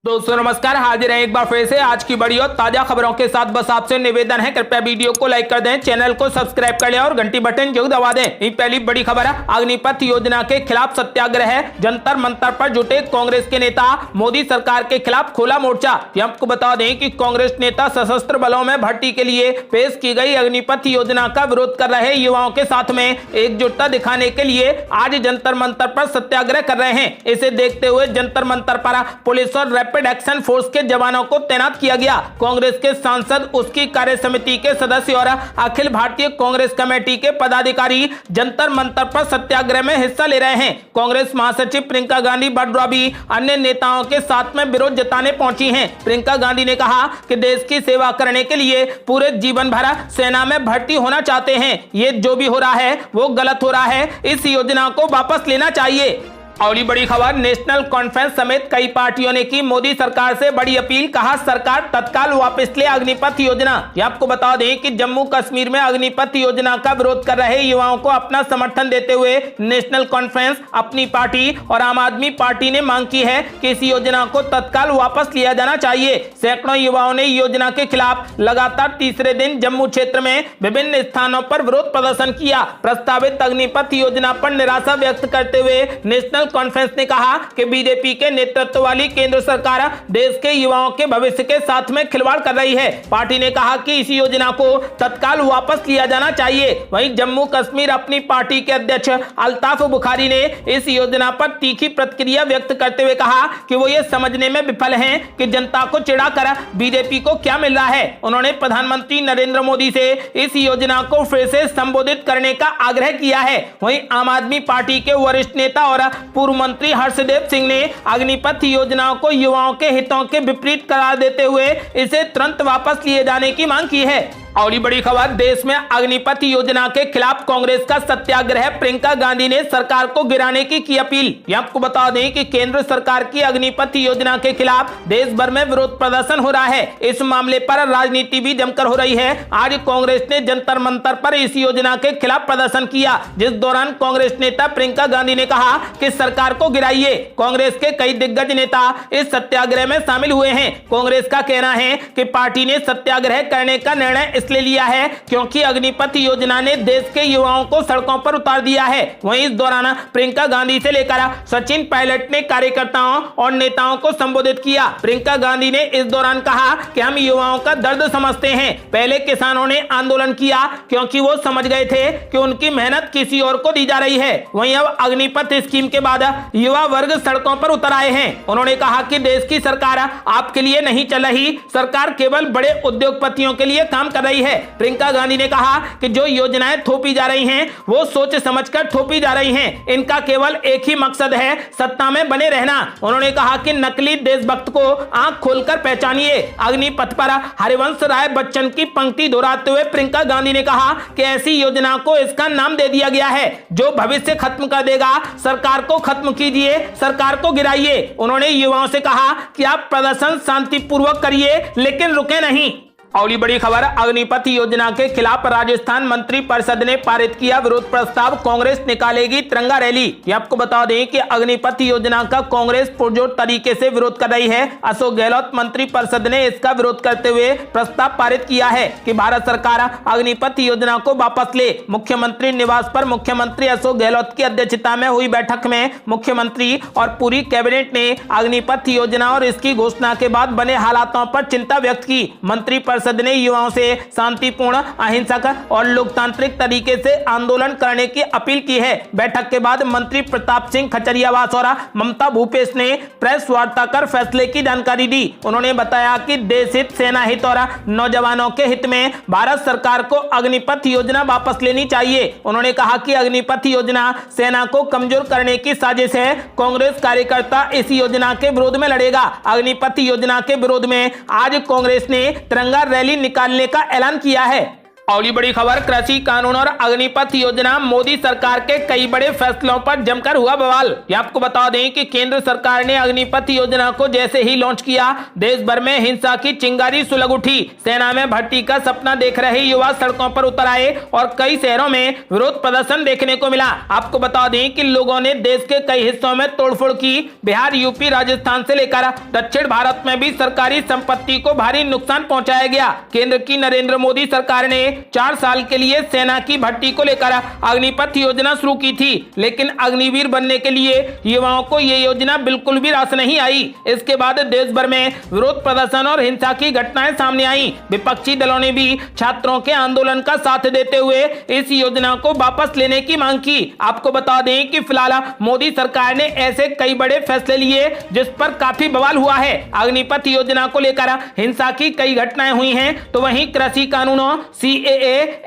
दोस्तों नमस्कार, हाजिर है एक बार फिर से आज की बड़ी और ताजा खबरों के साथ। बस आपसे निवेदन है, कृपया वीडियो को लाइक कर दें, चैनल को सब्सक्राइब कर लें और घंटी बटन जरूर दबा दें। पहली बड़ी खबर है, अग्निपथ योजना के खिलाफ सत्याग्रह है। जंतर मंतर पर जुटे कांग्रेस के नेता, मोदी सरकार के खिलाफ खोला मोर्चा। आपको बता दें कि कांग्रेस नेता सशस्त्र बलों में भर्ती के लिए पेश की गई अग्निपथ योजना का विरोध कर रहे युवाओं के साथ में एकजुटता दिखाने के लिए आज जंतर मंतर पर सत्याग्रह कर रहे हैं। इसे देखते हुए जंतर मंतर पर पुलिस और रैपिड एक्शन फोर्स के जवानों को तैनात किया गया। कांग्रेस के सांसद, उसकी कार्य समिति के सदस्य और अखिल भारतीय कांग्रेस कमेटी के पदाधिकारी जंतर मंतर पर सत्याग्रह में हिस्सा ले रहे हैं। कांग्रेस महासचिव प्रियंका गांधी वाड्रा भी अन्य नेताओं के साथ में विरोध जताने पहुंची हैं। प्रियंका गांधी ने कहा कि देश की सेवा करने के लिए पूरे जीवन भर सेना में भर्ती होना चाहते हैं। ये जो भी हो रहा है वो गलत हो रहा है, इस योजना को वापस लेना चाहिए। और बड़ी खबर, नेशनल कॉन्फ्रेंस समेत कई पार्टियों ने की मोदी सरकार से बड़ी अपील। कहा सरकार तत्काल वापस ले अग्निपथ योजना। आपको बता दें कि जम्मू कश्मीर में अग्निपथ योजना का विरोध कर रहे युवाओं को अपना समर्थन देते हुए नेशनल कॉन्फ्रेंस, अपनी पार्टी और आम आदमी पार्टी ने मांग की है कि इस योजना को तत्काल वापस लिया जाना चाहिए। सैकड़ों युवाओं ने योजना के खिलाफ लगातार तीसरे दिन जम्मू क्षेत्र में विभिन्न स्थानों पर विरोध प्रदर्शन किया। प्रस्तावित अग्निपथ योजना पर निराशा व्यक्त करते हुए नेशनल कॉन्फ्रेंस ने कहा कि बीजेपी के नेतृत्व वाली केंद्र सरकार देश के युवाओं के भविष्य के साथ में खिलवाड़ कर रही है। पार्टी ने कहा कि इस योजना को तत्काल वापस लिया जाना चाहिए। वहीं जम्मू कश्मीर अपनी पार्टी के अध्यक्ष अल्ताफ बुखारी ने इस योजना पर तीखी प्रतिक्रिया व्यक्त करते हुए कहा कि वो ये समझने में विफल हैं कि जनता को चिढ़ाकर बीजेपी को क्या मिल रहा है। उन्होंने प्रधानमंत्री नरेंद्र मोदी से इस योजना को फिर से संबोधित करने का आग्रह किया है। वहीं आम आदमी पार्टी के वरिष्ठ नेता और पूर्व मंत्री हर्षदेव सिंह ने अग्निपथ योजना को युवाओं के हितों के विपरीत करार देते हुए इसे तुरंत वापस लिए जाने की मांग की है। और बड़ी खबर, देश में अग्निपथ योजना के खिलाफ कांग्रेस का सत्याग्रह। प्रियंका गांधी ने सरकार को गिराने की अपील। आपको बता दें कि केंद्र सरकार की अग्निपथ योजना के खिलाफ देश भर में विरोध प्रदर्शन हो रहा है। इस मामले पर राजनीति भी जमकर हो रही है। आज कांग्रेस ने जंतर मंतर पर इस योजना के खिलाफ प्रदर्शन किया, जिस दौरान कांग्रेस नेता प्रियंका गांधी ने कहा कि सरकार को गिराइए। कांग्रेस के कई दिग्गज नेता इस सत्याग्रह में शामिल हुए हैं। कांग्रेस का कहना है कि पार्टी ने सत्याग्रह करने का निर्णय इसलिए लिया है क्योंकि अग्निपथ योजना ने देश के युवाओं को सड़कों पर उतार दिया है। वहीं इस दौरान प्रियंका गांधी से लेकर सचिन पायलट ने कार्यकर्ताओं और नेताओं को संबोधित किया। प्रियंका गांधी ने इस दौरान कहा कि हम युवाओं का दर्द समझते हैं। पहले किसानों ने आंदोलन किया क्योंकि वो समझ गए थे कि उनकी मेहनत किसी और को दी जा रही है। वहीं अब अग्निपथ स्कीम के बाद युवा वर्ग सड़कों पर उतर आए हैं। उन्होंने कहा कि देश की सरकार आपके लिए नहीं चल रही, सरकार केवल बड़े उद्योगपतियों के लिए काम कर रही है। प्रियंका गांधी ने कहा कि जो योजनाएं थोपी जा रही हैं वो सोच समझकर थोपी जा रही हैं। इनका केवल एक ही मकसद है, सत्ता में बने रहना। उन्होंने कहा कि नकली देशभक्त को आंख खोलकर पहचानिए। अग्निपथ पर हरिवंश राय बच्चन की पंक्ति दोहराते हुए प्रियंका गांधी ने कहा कि ऐसी योजना को इसका नाम दे दिया गया है जो भविष्य खत्म कर देगा। सरकार को खत्म कीजिए, सरकार को गिराइए। उन्होंने युवाओं से कहा कि आप प्रदर्शन शांतिपूर्वक करिए लेकिन रुके नहीं। और बड़ी खबर, अग्निपथ योजना के खिलाफ राजस्थान मंत्री परिषद ने पारित किया विरोध प्रस्ताव। कांग्रेस निकालेगी तिरंगा रैली। आपको बता दें कि अग्निपथ योजना का कांग्रेस पुरजोर तरीके से विरोध कर रही है। अशोक गहलोत मंत्री परिषद ने इसका विरोध करते हुए प्रस्ताव पारित किया है कि भारत सरकार अग्निपथ योजना को वापस ले। मुख्यमंत्री निवास पर मुख्यमंत्री अशोक गहलोत की अध्यक्षता में हुई बैठक में मुख्यमंत्री और पूरी कैबिनेट ने अग्निपथ योजना और इसकी घोषणा के बाद बने हालातों पर चिंता व्यक्त की। मंत्री परिषद ने युवाओं से शांतिपूर्ण, अहिंसक और लोकतांत्रिक तरीके से आंदोलन करने की अपील की है। बैठक के बाद मंत्री प्रताप सिंह खचरियावास और ममता भूपेश ने प्रेस वार्ता कर फैसले की जानकारी दी। उन्होंने बताया कि देश हित, सेना हित और नौजवानों के हित में भारत सरकार को अग्निपथ योजना वापस लेनी चाहिए। उन्होंने कहा कि अग्निपथ योजना सेना को कमजोर करने की साजिश है। कांग्रेस कार्यकर्ता इस योजना के विरोध में लड़ेगा। अग्निपथ योजना के विरोध में आज कांग्रेस ने तिरंगा रैली निकालने का ऐलान किया है। और ये बड़ी खबर, कृषि कानून और अग्निपथ योजना, मोदी सरकार के कई बड़े फैसलों पर जमकर हुआ बवाल। ये आपको बता दें कि केंद्र सरकार ने अग्निपथ योजना को जैसे ही लॉन्च किया, देश भर में हिंसा की चिंगारी सुलग उठी। सेना में भर्ती का सपना देख रहे युवा सड़कों पर उतर आए और कई शहरों में विरोध प्रदर्शन देखने को मिला। आपको बता दें कि लोगों ने देश के कई हिस्सों में तोड़फोड़ की। बिहार, यूपी, राजस्थान से लेकर दक्षिण भारत में भी सरकारी संपत्ति को भारी नुकसान पहुंचाया गया। केंद्र की नरेंद्र मोदी सरकार ने 4 साल के लिए सेना की भर्ती को लेकर अग्निपथ योजना शुरू की थी, लेकिन अग्निवीर बनने के लिए युवाओं को ये योजना बिल्कुल भी रास नहीं आई। इसके बाद देश भर में विरोध प्रदर्शन और हिंसा की घटनाएं सामने आई। विपक्षी दलों ने भी छात्रों के आंदोलन का साथ देते हुए इस योजना को वापस लेने की मांग की। आपको बता दें कि फिलहाल मोदी सरकार ने ऐसे कई बड़े फैसले लिए जिस पर काफी बवाल हुआ है। अग्निपथ योजना को लेकर हिंसा की कई घटनाएं हुई हैं, तो वहीं कृषि कानूनों, सीएए,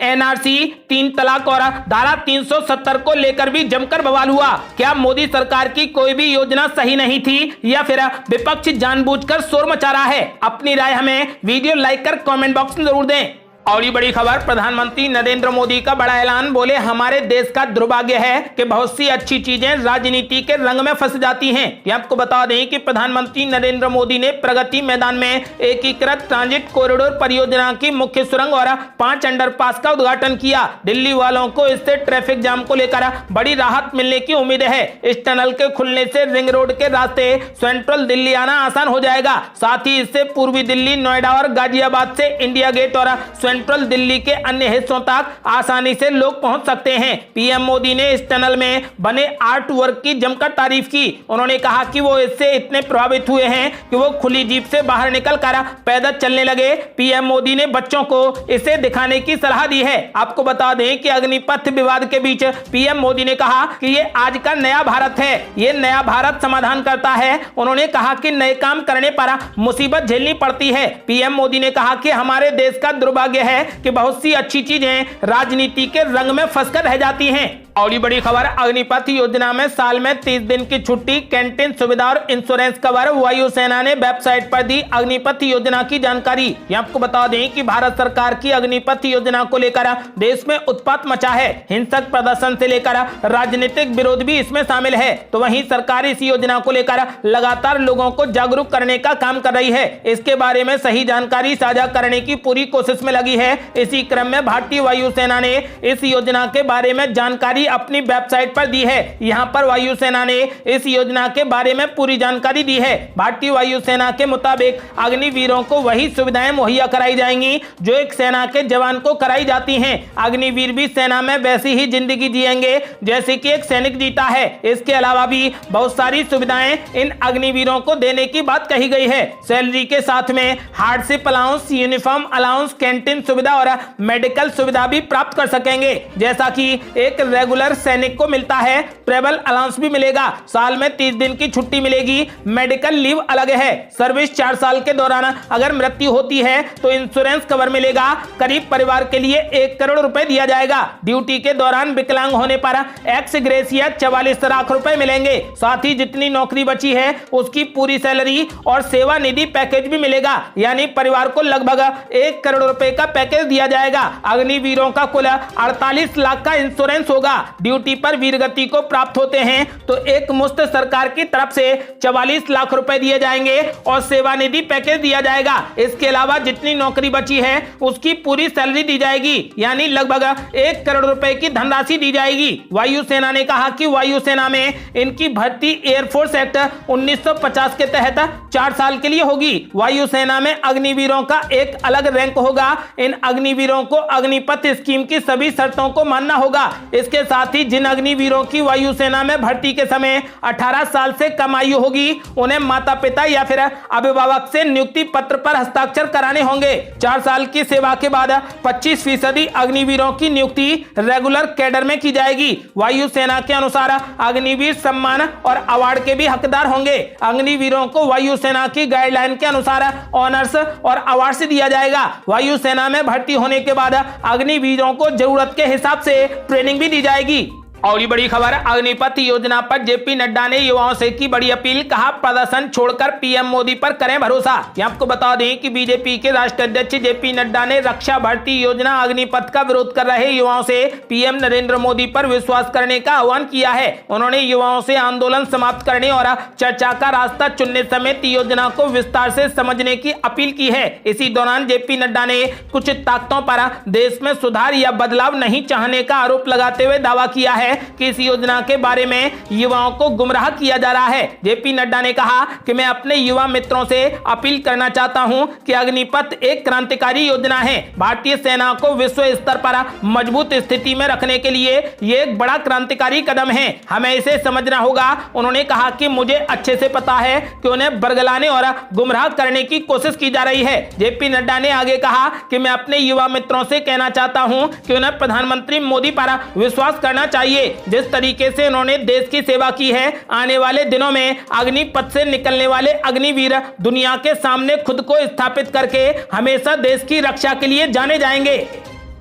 एनआरसी, 3 तलाक और धारा 370 को लेकर भी जमकर बवाल हुआ। क्या मोदी सरकार की कोई भी योजना सही नहीं थी या फिर विपक्ष जानबूझकर शोर मचा रहा है? अपनी राय हमें वीडियो लाइक कर कमेंट बॉक्स में जरूर दें। और ये बड़ी खबर, प्रधानमंत्री नरेंद्र मोदी का बड़ा ऐलान। बोले, हमारे देश का दुर्भाग्य है कि बहुत सी अच्छी चीजें राजनीति के रंग में फंस जाती हैं। ये आपको बता दें कि प्रधानमंत्री नरेंद्र मोदी ने प्रगति मैदान में एकीकृत ट्रांजिट कॉरिडोर परियोजना की मुख्य सुरंग और 5 अंडरपास का उद्घाटन किया। दिल्ली वालों को इससे ट्रैफिक जाम को लेकर बड़ी राहत मिलने की उम्मीद है। इस टनल के खुलने से रिंग रोड के रास्ते सेंट्रल दिल्ली आना आसान हो जाएगा। साथ ही इससे पूर्वी दिल्ली, नोएडा और गाजियाबाद से इंडिया गेट और सेंट्रल दिल्ली के अन्य हिस्सों तक आसानी से लोग पहुंच सकते हैं। पीएम मोदी ने इस टनल में बने आर्ट वर्क की जमकर तारीफ की। उन्होंने कहा कि वो इससे इतने प्रभावित हुए हैं कि वो खुली जीप से बाहर निकलकर पैदल चलने लगे। पीएम मोदी ने बच्चों को इसे दिखाने की सलाह दी है। आपको बता दें कि अग्निपथ विवाद के बीच पीएम मोदी ने कहा कि ये आज का नया भारत है, ये नया भारत समाधान करता है। उन्होंने कहा कि नए काम करने पर मुसीबत झेलनी पड़ती है। पीएम मोदी ने कहा कि हमारे देश का दुर्भाग्य है कि बहुत सी अच्छी चीजें राजनीति के रंग में फंसकर रह जाती हैं। और ये बड़ी खबर, अग्निपथ योजना में साल में 30 दिन की छुट्टी, कैंटीन सुविधा और इंश्योरेंस कवर। वायुसेना ने वेबसाइट पर दी अग्निपथ योजना की जानकारी। आपको बता दें कि भारत सरकार की अग्निपथ योजना को लेकर देश में उत्पात मचा है। हिंसक प्रदर्शन से लेकर राजनीतिक विरोध भी इसमें शामिल है। तो वहीं सरकार इस योजना को लेकर लगातार लोगों को जागरूक करने का काम कर रही है। इसके बारे में सही जानकारी साझा करने की पूरी कोशिश में लगी है। इसी क्रम में भारतीय वायुसेना ने इस योजना के बारे में जानकारी अपनी वेबसाइट पर दी है। यहां पर वायुसेना ने इस योजना के बारे में पूरी जानकारी दी है। भारतीय वायुसेना के मुताबिक अग्निवीरों को वही सुविधाएं मुहैया कराई जाएंगी जो एक सेना के जवान को कराई जाती हैं। अग्निवीर भी सेना में वैसी ही जिंदगी जिएंगे जैसे कि एक सैनिक जीता है। इसके अलावा भी बहुत सारी सुविधाएं इन अग्निवीरों को देने की बात कही गई है। सैलरी के साथ में hardship allowance, uniform allowance, canteen सुविधा और मेडिकल सुविधा भी प्राप्त कर सकेंगे, जैसा कि एक रेगुलर सैनिक को मिलता है। ट्रेवल अलाउंस भी मिलेगा। साल में 30 दिन की छुट्टी मिलेगी। मेडिकल लीव अलग है। सर्विस 4 साल के दौरान अगर मृत्यु होती है तो इंश्योरेंस कवर मिलेगा। करीब परिवार के लिए 1 करोड़ रुपए दिया जाएगा। ड्यूटी के दौरान विकलांग होने पर एक्स ग्रेसिया 44 लाख रुपए मिलेंगे। साथ ही जितनी नौकरी बची है उसकी पूरी सैलरी और सेवा निधि पैकेज भी मिलेगा। यानी परिवार को लगभग 1 करोड़ रुपए का पैकेज दिया जाएगा। अग्निवीरों का कुल 48 लाख का इंश्योरेंस होगा। ड्यूटी पर वीरगति को प्राप्त होते हैं तो एक मुश्त सरकार की तरफ से 44 लाख रुपए दिए जाएंगे और सेवानिधि पैकेज दिया जाएगा। इसके अलावा जितनी नौकरी बची है उसकी पूरी सैलरी दी जाएगी, यानी लगभग 1 करोड़ रुपए की धनराशि दी जाएगी। वायुसेना ने कहा कि वायुसेना में इनकी भर्ती एयरफोर्स एक्ट 1950 के तहत 4 साल के लिए होगी। वायुसेना में अग्निवीरों का एक अलग रैंक होगा। इन अग्निवीरों को अग्निपथ स्कीम की सभी शर्तों को मानना होगा। इसके साथ ही जिन अग्निवीरों की वायुसेना में भर्ती के समय 18 साल से कम आयु होगी उन्हें माता पिता या फिर अभिभावक से नियुक्ति पत्र पर हस्ताक्षर कराने होंगे। 4 साल की सेवा के बाद 25% अग्निवीरों की नियुक्ति रेगुलर कैडर में की जाएगी। वायुसेना के अनुसार अग्निवीर सम्मान और अवार्ड के भी हकदार होंगे। अग्निवीरों को वायुसेना की गाइडलाइन के अनुसार ऑनर्स और अवार्ड दिया जाएगा। वायुसेना में भर्ती होने के बाद अग्निवीरों को जरूरत के हिसाब से ट्रेनिंग भी दी जाएगी। और ये बड़ी खबर, अग्निपथ योजना पर जेपी नड्डा ने युवाओं से की बड़ी अपील, कहा प्रदर्शन छोड़कर पीएम मोदी पर करें भरोसा। ये आपको बता दें कि बीजेपी के राष्ट्रीय अध्यक्ष जेपी नड्डा ने रक्षा भर्ती योजना अग्निपथ का विरोध कर रहे युवाओं से पीएम नरेंद्र मोदी पर विश्वास करने का आह्वान किया है। उन्होंने युवाओं से आंदोलन समाप्त करने और चर्चा का रास्ता चुनने समेत योजना को विस्तार से समझने की अपील की है। इसी दौरान जेपी नड्डा ने कुछ ताकतों पर देश में सुधार या बदलाव नहीं चाहने का आरोप लगाते हुए दावा किया है कि इस योजना के बारे में युवाओं को गुमराह किया जा रहा है। जेपी नड्डा ने कहा कि मैं अपने युवा मित्रों से अपील करना चाहता हूं कि अग्निपथ एक क्रांतिकारी योजना है। भारतीय सेना को विश्व स्तर पर मजबूत स्थिति में रखने के लिए यह एक बड़ा क्रांतिकारी कदम है, हमें इसे समझना होगा। उन्होंने कहा कि मुझे अच्छे से पता है कि उन्हें बरगलाने और गुमराह करने की कोशिश की जा रही है। जेपी नड्डा ने आगे कहा कि मैं अपने युवा मित्रों से कहना चाहता हूं कि उन्हें प्रधानमंत्री मोदी पर विश्वास करना चाहिए। जिस तरीके से उन्होंने देश की सेवा की है, आने वाले दिनों में अग्निपथ से निकलने वाले अग्निवीर दुनिया के सामने खुद को स्थापित करके हमेशा देश की रक्षा के लिए जाने जाएंगे।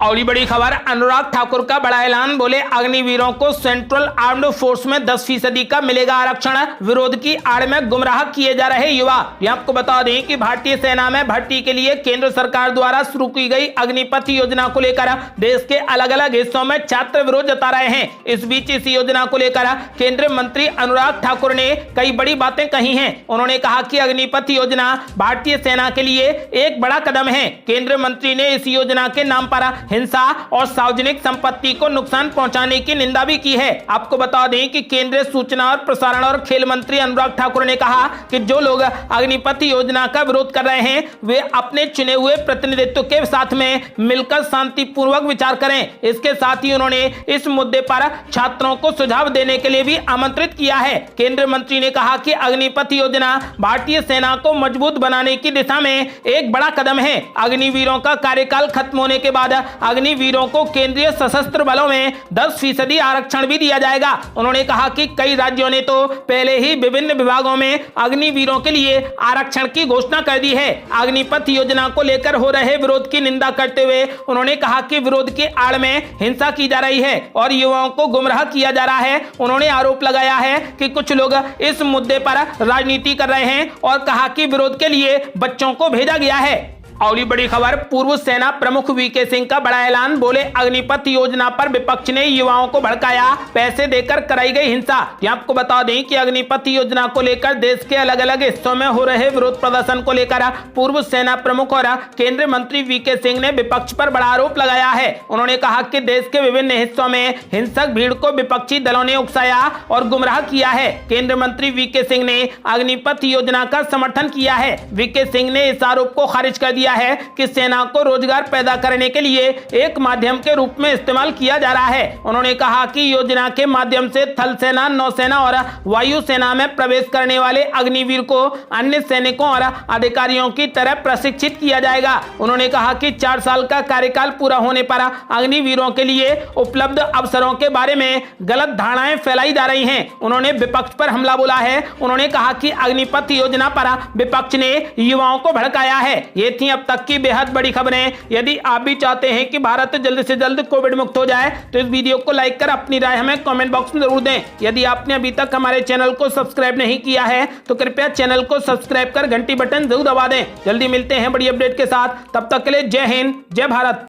और बड़ी खबर, अनुराग ठाकुर का बड़ा ऐलान, बोले अग्निवीरों को सेंट्रल आर्म्ड फोर्स में 10% का मिलेगा आरक्षण, विरोध की आड़ में गुमराह किए जा रहे युवा। ये आपको बता दें कि भारतीय सेना में भर्ती के लिए केंद्र सरकार द्वारा शुरू की गई अग्निपथ योजना को लेकर देश के अलग अलग हिस्सों में छात्र विरोध जता रहे हैं। इस बीच इस योजना को लेकर केंद्रीय मंत्री अनुराग ठाकुर ने कई बड़ी बातें कही हैं। उन्होंने कहा कि अग्निपथ योजना भारतीय सेना के लिए एक बड़ा कदम है। केंद्रीय मंत्री ने इस योजना के नाम पर हिंसा और सार्वजनिक संपत्ति को नुकसान पहुंचाने की निंदा भी की है। आपको बता दें कि केंद्रीय सूचना और प्रसारण और खेल मंत्री अनुराग ठाकुर ने कहा कि जो लोग अग्निपथ योजना का विरोध कर रहे हैं वे अपने चुने हुए प्रतिनिधित्व के साथ में मिलकर शांतिपूर्वक विचार करें। इसके साथ ही उन्होंने इस मुद्दे पर छात्रों को सुझाव देने के लिए भी आमंत्रित किया है। केंद्रीय मंत्री ने कहा कि अग्निपथ योजना भारतीय सेना को मजबूत बनाने की दिशा में एक बड़ा कदम है। अग्निवीरों का कार्यकाल खत्म होने के बाद अग्निवीरों को केंद्रीय सशस्त्र बलों में 10% आरक्षण भी दिया जाएगा। उन्होंने कहा कि कई राज्यों ने तो पहले ही विभिन्न विभागों में अग्निवीरों के लिए आरक्षण की घोषणा कर दी है। अग्निपथ योजना को लेकर हो रहे विरोध की निंदा करते हुए उन्होंने कहा कि विरोध की आड़ में हिंसा की जा रही है और युवाओं को गुमराह किया जा रहा है। उन्होंने आरोप लगाया है कि कुछ लोग इस मुद्दे पर राजनीति कर रहे हैं और कहा कि विरोध के लिए बच्चों को भेजा गया है। और बड़ी खबर, पूर्व सेना प्रमुख वीके सिंह का बड़ा ऐलान, बोले अग्निपथ योजना पर विपक्ष ने युवाओं को भड़काया, पैसे देकर कराई गई हिंसा। आपको बता दें कि अग्निपथ योजना को लेकर देश के अलग अलग हिस्सों में हो रहे विरोध प्रदर्शन को लेकर पूर्व सेना प्रमुख और केंद्रीय मंत्री वीके सिंह ने विपक्ष पर बड़ा आरोप लगाया है। उन्होंने कहा कि देश के विभिन्न हिस्सों में हिंसक भीड़ को विपक्षी दलों ने उकसाया और गुमराह किया है। केंद्रीय मंत्री वीके सिंह ने अग्निपथ योजना का समर्थन किया है। वीके सिंह ने इस आरोप को खारिज कर दिया है कि सेना को रोजगार पैदा करने के लिए एक माध्यम के रूप में इस्तेमाल किया जा रहा है। उन्होंने कहा कि योजना के माध्यम से थल सेना, नौसेना और वायु सेना में प्रवेश करने वाले अग्निवीर को अन्य सैनिकों और अधिकारियों की तरह प्रशिक्षित किया जाएगा। उन्होंने कहा कि 4 साल का कार्यकाल पूरा होने पर अग्निवीरों के लिए उपलब्ध अवसरों के बारे में गलत धारणाएं फैलाई जा रही हैं। उन्होंने विपक्ष पर हमला बोला है। उन्होंने कहा कि अग्निपथ योजना पर विपक्ष ने युवाओं को भड़काया है। ये थी अब तक की बेहद बड़ी खबरें। यदि आप भी चाहते हैं कि भारत जल्द से जल्द कोविड मुक्त हो जाए तो इस वीडियो को लाइक कर अपनी राय हमें कमेंट बॉक्स में जरूर दें। यदि आपने अभी तक हमारे चैनल को सब्सक्राइब नहीं किया है तो कृपया चैनल को सब्सक्राइब कर घंटी बटन जरूर दबा दें। जल्दी मिलते हैं बड़ी अपडेट के साथ, तब तक के लिए जय हिंद, जय भारत।